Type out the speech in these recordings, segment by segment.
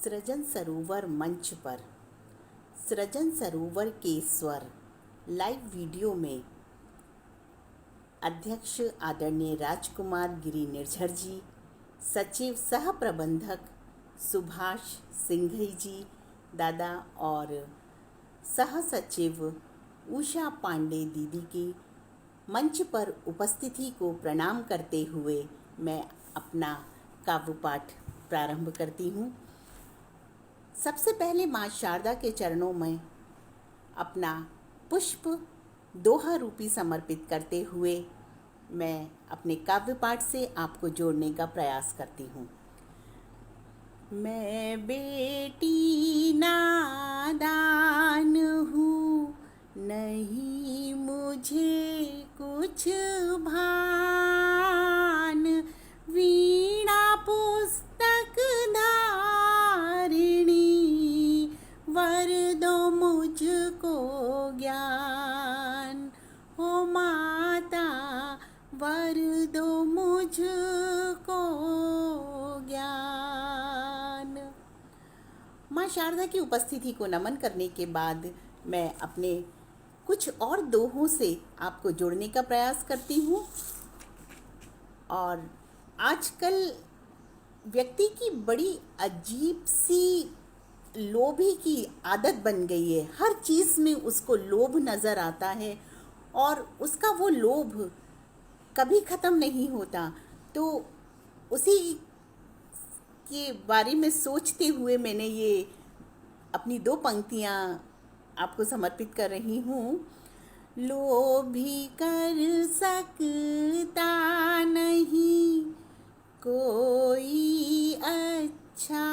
सृजन सरोवर मंच पर सृजन सरोवर के स्वर लाइव वीडियो में अध्यक्ष आदरणीय राजकुमार गिरी निर्झर जी, सचिव सह प्रबंधक सुभाष सिंघई जी दादा और सह सचिव उषा पांडे दीदी की मंच पर उपस्थिति को प्रणाम करते हुए मैं अपना काव्य पाठ प्रारंभ करती हूँ। सबसे पहले माँ शारदा के चरणों में अपना पुष्प दोहा रूपी समर्पित करते हुए मैं अपने काव्य पाठ से आपको जोड़ने का प्रयास करती हूँ। मैं बेटी नादान हूँ, नहीं मुझे कुछ भान, वीणा पुस्तक धारिणी, वर दो मुझको ज्ञान, हो माता वर दो मुझको ज्ञान। माँ शारदा की उपस्थिति को नमन करने के बाद मैं अपने कुछ और दोहों से आपको जोड़ने का प्रयास करती हूँ। और आजकल व्यक्ति की बड़ी अजीब सी लोभी की आदत बन गई है। हर चीज़ में उसको लोभ नज़र आता है और उसका वो लोभ कभी ख़त्म नहीं होता। तो उसी के बारे में सोचते हुए मैंने ये अपनी दो पंक्तियाँ आपको समर्पित कर रही हूँ। लोभी कर सकता नहीं कोई अच्छा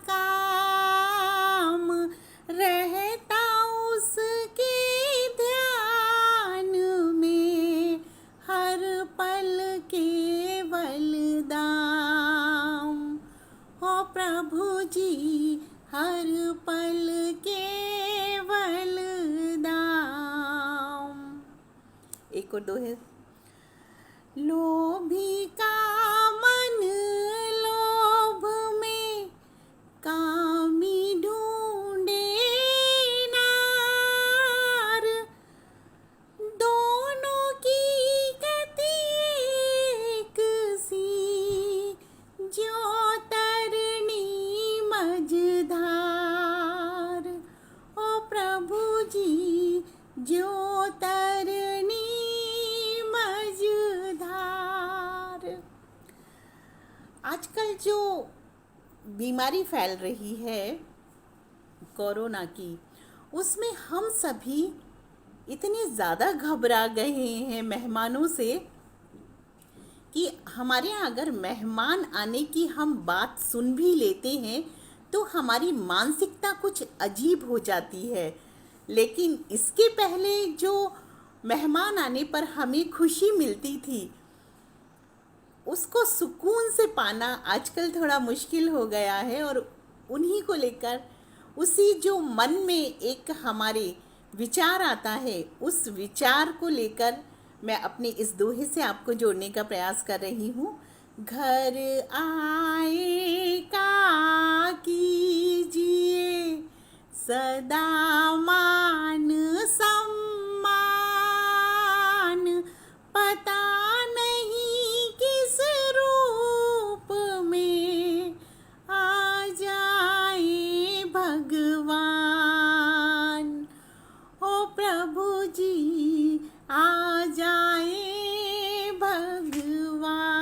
काम, रहता उसके ध्यान में हर पल केवल दाम, हो प्रभु जी हर पल केवल दाम। एक और दो है। लोभी का मन लोभ में कामी ढूंढे नार, दोनों की गति एक सी, ज्यों तरनी मझधार, ओ प्रभु जी ज्यों तरनी मझधार। आजकल जो बीमारी फैल रही है कोरोना की, उसमें हम सभी इतने ज़्यादा घबरा गए हैं मेहमानों से कि हमारे यहाँ अगर मेहमान आने की हम बात सुन भी लेते हैं तो हमारी मानसिकता कुछ अजीब हो जाती है। लेकिन इसके पहले जो मेहमान आने पर हमें खुशी मिलती थी, उसको सुकून से पाना आजकल थोड़ा मुश्किल हो गया है। और उन्हीं को लेकर उसी जो मन में एक हमारे विचार आता है, उस विचार को लेकर मैं अपने इस दोहे से आपको जोड़ने का प्रयास कर रही हूँ। घर आए का कीजिए सदा मान सम्मान, पता नहीं किस रूप में आ जाए भगवान, ओ प्रभु जी आ जाए भगवान।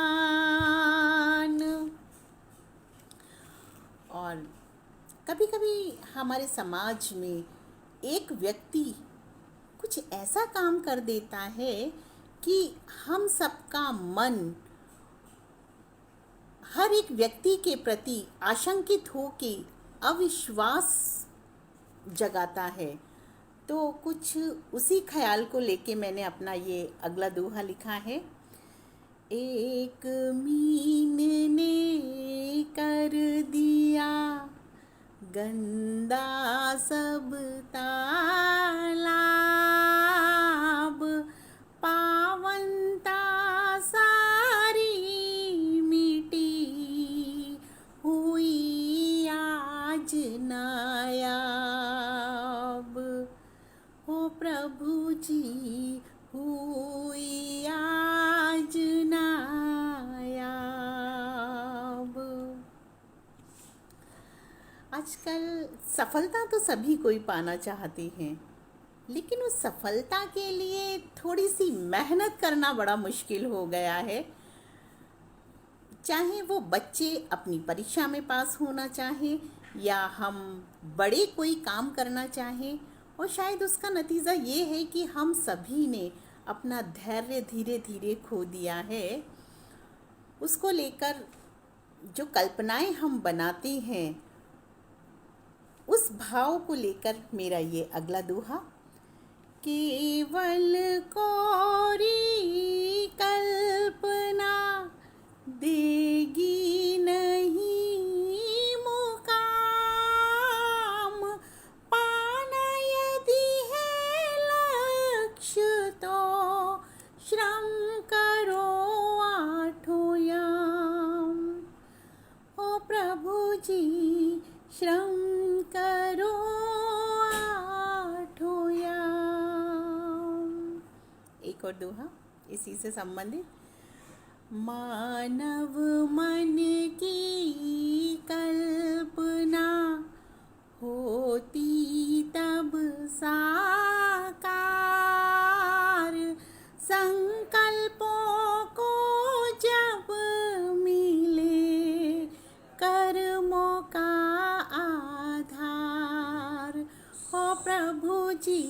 और कभी कभी हमारे समाज में एक व्यक्ति कुछ ऐसा काम कर देता है कि हम सबका मन हर एक व्यक्ति के प्रति आशंकित हो के अविश्वास जगाता है। तो कुछ उसी ख्याल को लेके मैंने अपना ये अगला दोहा लिखा है। एक मीन ने कर दिया गंदा सब तालाब, पावनता सारी मिटी हुई आजकल सफलता तो सभी कोई पाना चाहते हैं, लेकिन उस सफलता के लिए थोड़ी सी मेहनत करना बड़ा मुश्किल हो गया है। चाहे वो बच्चे अपनी परीक्षा में पास होना चाहें या हम बड़े कोई काम करना चाहें, और शायद उसका नतीजा ये है कि हम सभी ने अपना धैर्य धीरे धीरे खो दिया है। उसको लेकर जो कल्पनाएं हम बनाते हैं, उस भाव को लेकर मेरा ये अगला दोहा। केवल कोरी कल्पना देगी नहीं मुकाम, पाना यदि है लक्ष्य तो श्रम करो आठों याम। ओ प्रभु जी श्रम करो आठों याम। एक और दोहा इसी से संबंधित। मानव मन की कल्पना होती तब साकार, संकल्पों को जब मिले कर्मों का आधार। हो प्रभु जी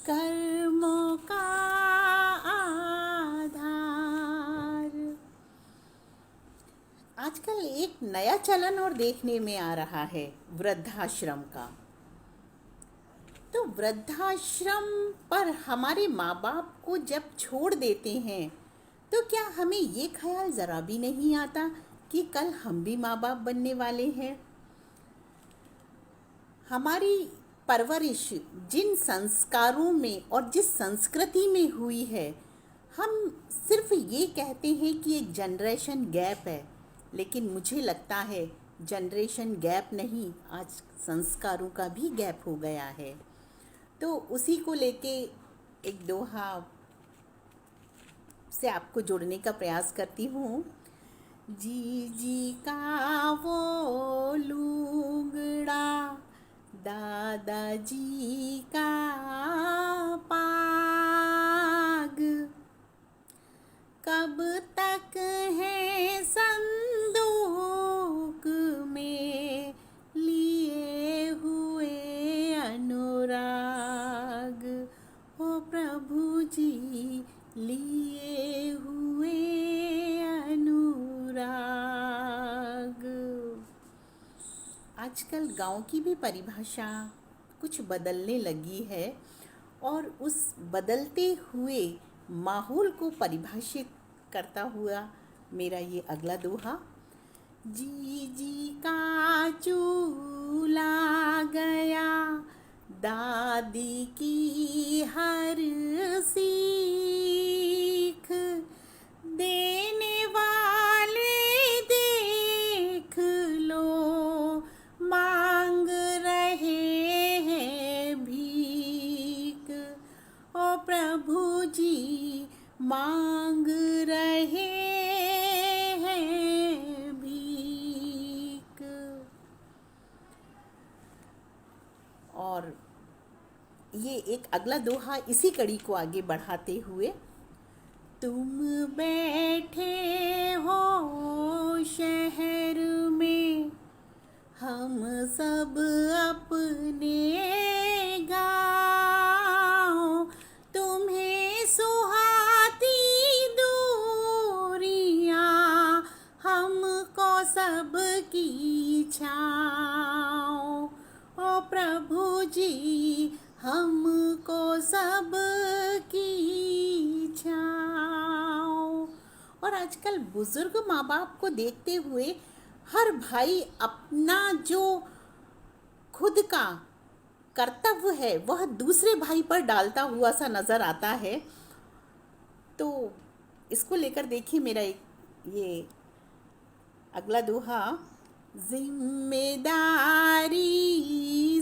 कर्मों का आजकल एक नया चलन और देखने में आ रहा है, वृद्धाश्रम का। तो वृद्धाश्रम पर हमारे माँ बाप को जब छोड़ देते हैं, तो क्या हमें ये ख्याल ज़रा भी नहीं आता कि कल हम भी माँ बाप बनने वाले हैं। हमारी परवरिश जिन संस्कारों में और जिस संस्कृति में हुई है, हम सिर्फ ये कहते हैं कि एक जनरेशन गैप है, लेकिन मुझे लगता है जनरेशन गैप नहीं, आज संस्कारों का भी गैप हो गया है। तो उसी को लेके एक दोहा से आपको जोड़ने का प्रयास करती हूँ। जी जी का वो लूगड़ा दादाजी का पाग, कब तक है संदूक में लिए हुए अनुराग। ओ प्रभु जी लिए हुए अनुराग। आजकल गांव की भी परिभाषा कुछ बदलने लगी है, और उस बदलते हुए माहौल को परिभाषित करता हुआ मेरा ये अगला दोहा। जी जी का चूल्हा गया दादी की हर सीख, देने वाले देख लो मांग रहे हैं भीख। ओ प्रभु जी मांग रहे हैं भीख। और ये एक अगला दोहा इसी कड़ी को आगे बढ़ाते हुए। तुम बैठे हो शहर में, हम सब अपने गाँव, तुम्हें सुहाती दूरियां, हमको सबकी छाँव। ओ प्रभु जी हमको सबकी छाँव। और आजकल बुजुर्ग माँ बाप को देखते हुए हर भाई अपना जो खुद का कर्तव्य है वह दूसरे भाई पर डालता हुआ सा नज़र आता है। तो इसको लेकर देखिए मेरा एक ये अगला दोहा। जिम्मेदारी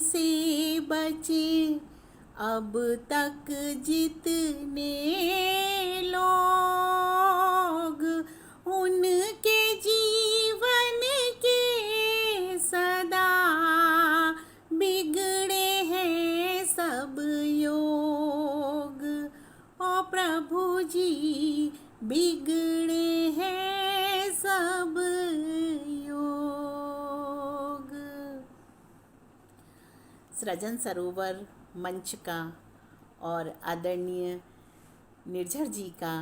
से बचे अब तक जितने लोग, उनके जीवन के सदा सृजन सरोवर मंच का और आदरणीय निर्झर जी का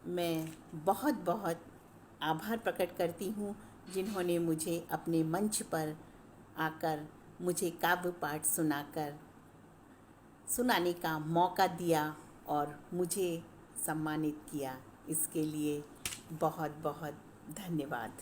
मैं बहुत बहुत आभार प्रकट करती हूँ, जिन्होंने मुझे अपने मंच पर आकर मुझे काव्य पाठ सुनाने का मौका दिया और मुझे सम्मानित किया। इसके लिए बहुत बहुत धन्यवाद।